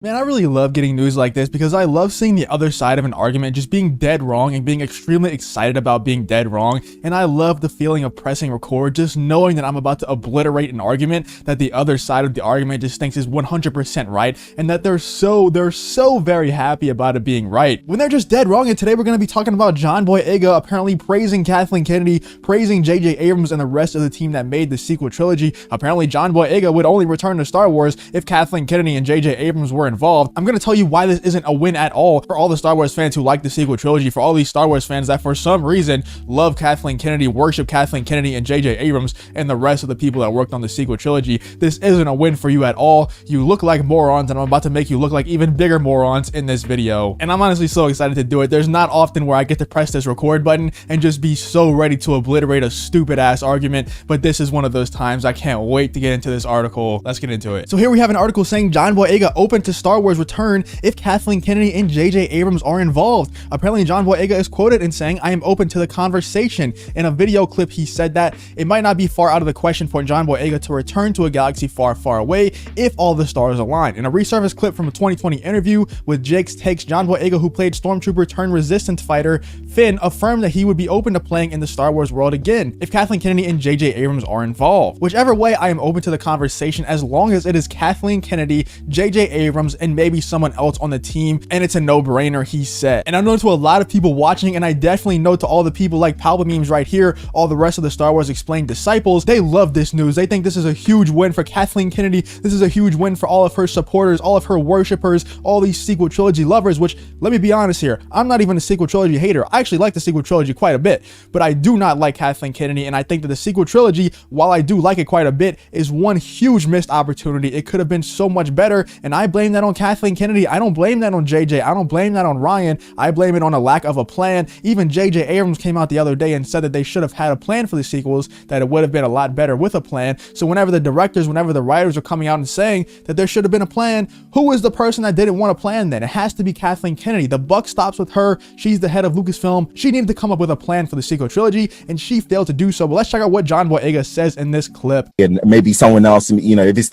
Man, I really love getting news like this because I love seeing the other side of an argument just being dead wrong and being extremely excited about being dead wrong. And I love the feeling of pressing record, just knowing that I'm about to obliterate an argument that the other side of the argument just thinks is 100% right, and that they're so very happy about it being right when they're just dead wrong. And today we're going to be talking about John Boyega apparently praising Kathleen Kennedy, praising J.J. Abrams and the rest of the team that made the sequel trilogy. Apparently John Boyega would only return to Star Wars if Kathleen Kennedy and J.J. Abrams were involved. I'm going to tell you why this isn't a win at all for all the Star Wars fans who like the sequel trilogy, for all these Star Wars fans that for some reason love Kathleen Kennedy, worship Kathleen Kennedy and J.J. Abrams and the rest of the people that worked on the sequel trilogy. This isn't a win for you at all. You look like morons, and I'm about to make you look like even bigger morons in this video. And I'm honestly so excited to do it. There's not often where I get to press this record button and just be so ready to obliterate a stupid ass argument, but this is one of those times. I can't wait to get into this article. Let's get into it. So here we have an article saying John Boyega open to Star Wars return if Kathleen Kennedy and J.J. Abrams are involved. Apparently John Boyega is quoted in saying, "I am open to the conversation." In a video clip he said that it might not be far out of the question for John Boyega to return to a galaxy far away if all the stars align. In a resurfaced clip from a 2020 interview with Jake's Takes, John Boyega, who played Stormtrooper turned resistance fighter Finn, affirmed that he would be open to playing in the Star Wars world again if Kathleen Kennedy and J.J. Abrams are involved. Whichever way, I am open to the conversation as long as it is Kathleen Kennedy, J.J. Abrams, and maybe someone else on the team, and it's a no-brainer, he said. And I know to a lot of people watching, and I definitely know to all the people like Palpamemes right here, all the rest of the Star Wars Explained disciples, they love this news. They think this is a huge win for Kathleen Kennedy. This is a huge win for all of her supporters, all of her worshipers, all these sequel trilogy lovers, which, let me be honest here, I'm not even a sequel trilogy hater. I actually like the sequel trilogy quite a bit, but I do not like Kathleen Kennedy, and I think that the sequel trilogy, while I do like it quite a bit, is one huge missed opportunity. It could have been so much better, and I blame that on Kathleen Kennedy. I don't blame that on JJ. I don't blame that on Ryan. I blame it on a lack of a plan. Even J.J. Abrams came out the other day and said that they should have had a plan for the sequels, that it would have been a lot better with a plan. So whenever the directors, whenever the writers are coming out and saying that there should have been a plan, who is the person that didn't want a plan then? It has to be Kathleen Kennedy. The buck stops with her. She's the head of Lucasfilm. She needed to come up with a plan for the sequel trilogy, and she failed to do so. But let's check out what John Boyega says in this clip. And maybe someone else, you know, if it's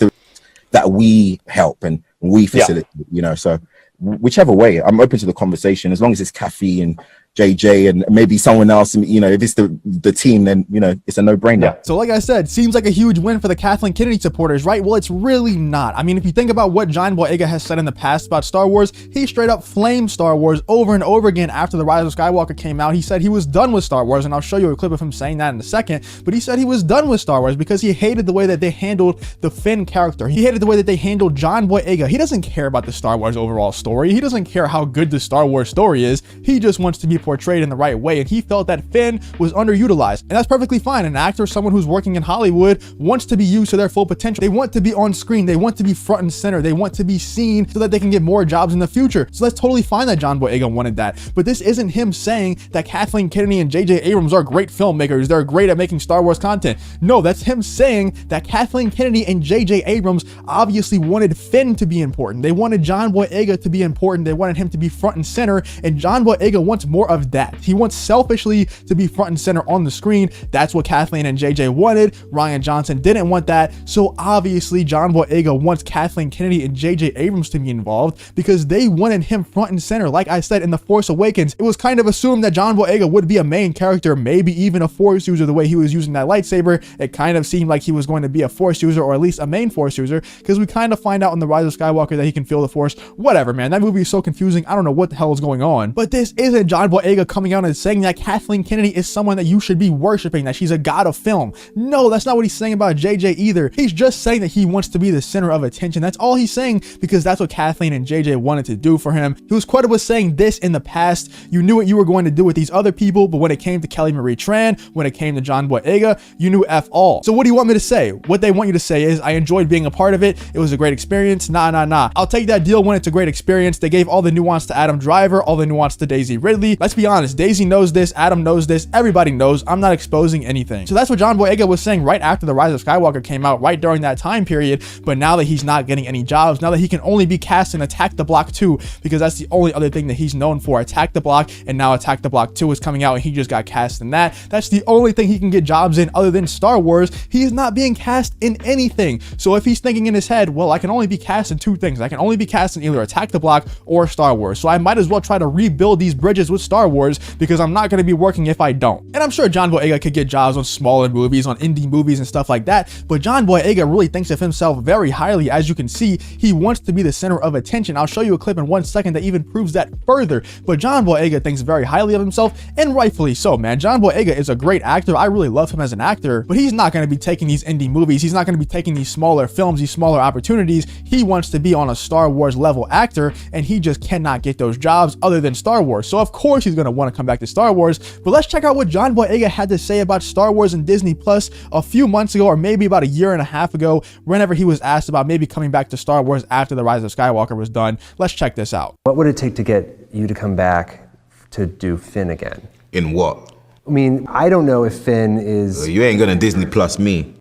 that we help and we facilitate, you know, so whichever way, I'm open to the conversation as long as it's Kathy and JJ and maybe someone else, you know, if it's the team, then, you know, it's a no-brainer. Yeah. So like I said, seems like a huge win for the Kathleen Kennedy supporters, right? Well, it's really not. I mean, if you think about what John Boyega has said in the past about Star Wars, he straight up flamed Star Wars over and over again after The Rise of Skywalker came out. He said he was done with Star Wars, and I'll show you a clip of him saying that in a second, but he said he was done with Star Wars because he hated the way that they handled the Finn character. He hated the way that they handled John Boyega. He doesn't care about the Star Wars overall story. He doesn't care how good the Star Wars story is. He just wants to be portrayed in the right way, and he felt that Finn was underutilized, and that's perfectly fine. An actor, someone who's working in Hollywood, wants to be used to their full potential. They want to be on screen. They want to be front and center. They want to be seen so that they can get more jobs in the future. So that's totally fine that John Boyega wanted that, but this isn't him saying that Kathleen Kennedy and J.J. Abrams are great filmmakers. They're great at making Star Wars content. No, that's him saying that Kathleen Kennedy and J.J. Abrams obviously wanted Finn to be important. They wanted John Boyega to be important. They wanted him to be front and center, and John Boyega wants more of that. He wants selfishly to be front and center on the screen. That's what Kathleen and JJ wanted. Ryan Johnson didn't want that. So obviously John Boyega wants Kathleen Kennedy and JJ Abrams to be involved because they wanted him front and center. Like I said in The Force Awakens, it was kind of assumed that John Boyega would be a main character, maybe even a Force user. The way he was using that lightsaber, it kind of seemed like he was going to be a Force user, or at least a main Force user, because we kind of find out in The Rise of Skywalker that he can feel the Force. Whatever, man. That movie is so confusing. I don't know what the hell is going on. But this isn't John Boyega coming out and saying that Kathleen Kennedy is someone that you should be worshiping, that she's a god of film. No, that's not what he's saying about JJ either. He's just saying that he wants to be the center of attention. That's all he's saying, because that's what Kathleen and JJ wanted to do for him. He was quoted with saying this in the past: "You knew what you were going to do with these other people, but when it came to Kelly Marie Tran, when it came to John Boyega, you knew F all." So what do you want me to say? What they want you to say is, "I enjoyed being a part of it. It was a great experience." Nah. I'll take that deal when it's a great experience. They gave all the nuance to Adam Driver, all the nuance to Daisy Ridley. Let's be honest, Daisy knows this, Adam knows this, everybody knows. I'm not exposing anything. So that's what John Boyega was saying right after The Rise of Skywalker came out, right during that time period. But now that he's not getting any jobs, now that he can only be cast in Attack the Block 2, because that's the only other thing that he's known for, Attack the Block, and now Attack the Block 2 is coming out and he just got cast in that. That's the only thing he can get jobs in other than Star Wars. He is not being cast in anything. So if he's thinking in his head, well, I can only be cast in 2 things. I can only be cast in either Attack the Block or Star Wars. So I might as well try to rebuild these bridges with Star Wars, because I'm not going to be working if I don't. And I'm sure John Boyega could get jobs on smaller movies, on indie movies and stuff like that, but John Boyega really thinks of himself very highly. As you can see, he wants to be the center of attention. I'll show you a clip in 1 second that even proves that further. But John Boyega thinks very highly of himself, and rightfully so, man. John Boyega is a great actor. I really love him as an actor, but he's not going to be taking these indie movies. He's not going to be taking these smaller films, these smaller opportunities. He wants to be on a Star Wars level actor, and he just cannot get those jobs other than Star Wars. So of course he's going to want to come back to Star Wars. But let's check out what John Boyega had to say about Star Wars and Disney Plus a few months ago, or maybe about a year and a half ago, whenever he was asked about maybe coming back to Star Wars after The Rise of Skywalker was done. Let's check this out. What would it take to get you to come back to do Finn again? In what? I mean, I don't know if Finn is... You ain't gonna Disney Plus me.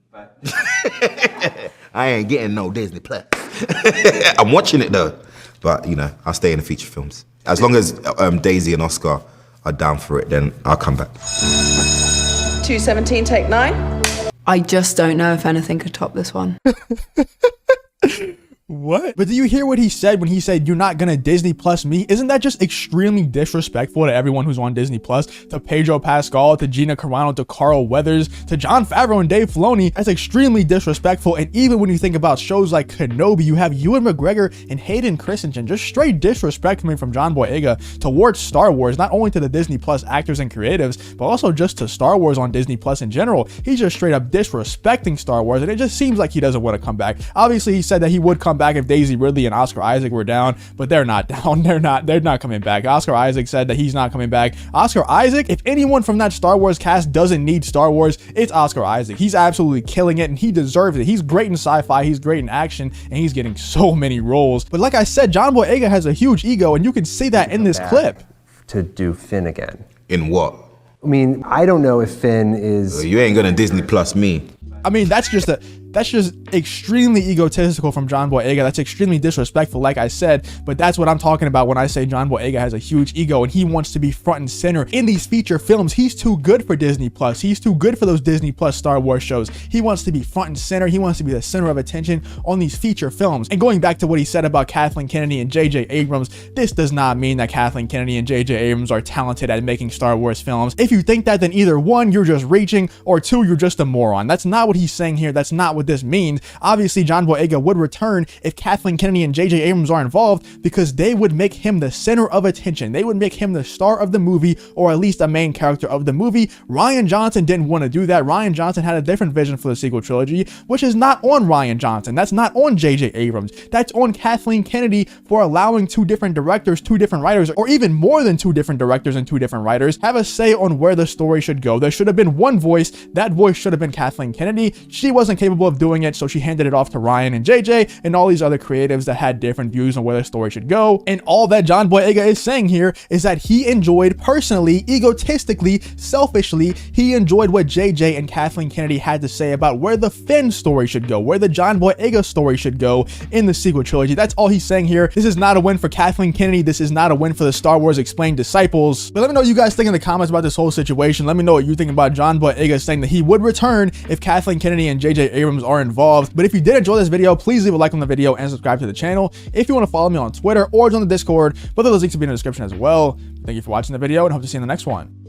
I ain't getting no Disney Plus. I'm watching it though. But, you know, I'll stay in the feature films. As long as Daisy and Oscar are down for it, then I'll come back. 217, take 9. I just don't know if anything could top this one. What? But do you hear what he said when he said, you're not gonna Disney Plus me? Isn't that just extremely disrespectful to everyone who's on Disney Plus? To Pedro Pascal, to Gina Carano, to Carl Weathers, to Jon Favreau and Dave Filoni? That's extremely disrespectful. And even when you think about shows like Kenobi, you have Ewan McGregor and Hayden Christensen. Just straight disrespect coming from John Boyega towards Star Wars, not only to the Disney Plus actors and creatives, but also just to Star Wars on Disney Plus in general. He's just straight up disrespecting Star Wars, and it just seems like he doesn't want to come back. Obviously, he said that he would come back if Daisy Ridley and Oscar Isaac were down, but they're not down. They're not coming back. Oscar Isaac said that he's not coming back. Oscar Isaac, if anyone from that Star Wars cast doesn't need Star Wars, it's Oscar Isaac. He's absolutely killing it, and he deserves it. He's great in sci-fi, he's great in action, and he's getting so many roles. But like I said, John Boyega has a huge ego, and you can see that in this clip. To do Finn again. In what? I mean, I don't know if Finn is... You ain't gonna Disney Plus me. I mean, that's just extremely egotistical from John Boyega. That's extremely disrespectful, like I said, but that's what I'm talking about when I say John Boyega has a huge ego and he wants to be front and center in these feature films. He's too good for Disney Plus. He's too good for those Disney Plus Star Wars shows. He wants to be front and center. He wants to be the center of attention on these feature films. And going back to what he said about Kathleen Kennedy and J.J. Abrams, this does not mean that Kathleen Kennedy and J.J. Abrams are talented at making Star Wars films. If you think that, then either 1, you're just reaching, or 2, you're just a moron. That's not what he's saying here. That's not what this means. Obviously, John Boyega would return if Kathleen Kennedy and J.J. Abrams are involved, because they would make him the center of attention. They would make him the star of the movie, or at least a main character of the movie. Rian Johnson didn't want to do that. Rian Johnson had a different vision for the sequel trilogy, which is not on Rian Johnson. That's not on J.J. Abrams. That's on Kathleen Kennedy for allowing 2 different directors, 2 different writers, or even more than 2 different directors and 2 different writers have a say on where the story should go. There should have been one voice. That voice should have been Kathleen Kennedy. She wasn't capable of doing it, so she handed it off to Rian and JJ and all these other creatives that had different views on where the story should go. And all that John Boyega is saying here is that he enjoyed personally, egotistically, selfishly, he enjoyed what JJ and Kathleen Kennedy had to say about where the Finn story should go, where the John Boyega story should go in the sequel trilogy. That's all he's saying here. This is not a win for Kathleen Kennedy. This is not a win for the Star Wars Explained disciples. But let me know what you guys think in the comments about this whole situation. Let me know what you think about John Boyega saying that he would return if Kathleen Kennedy and JJ Abrams are involved. But if you did enjoy this video, please leave a like on the video and subscribe to the channel. If you want to follow me on Twitter or join the Discord, both of those links will be in the description as well. Thank you for watching the video and hope to see you in the next one.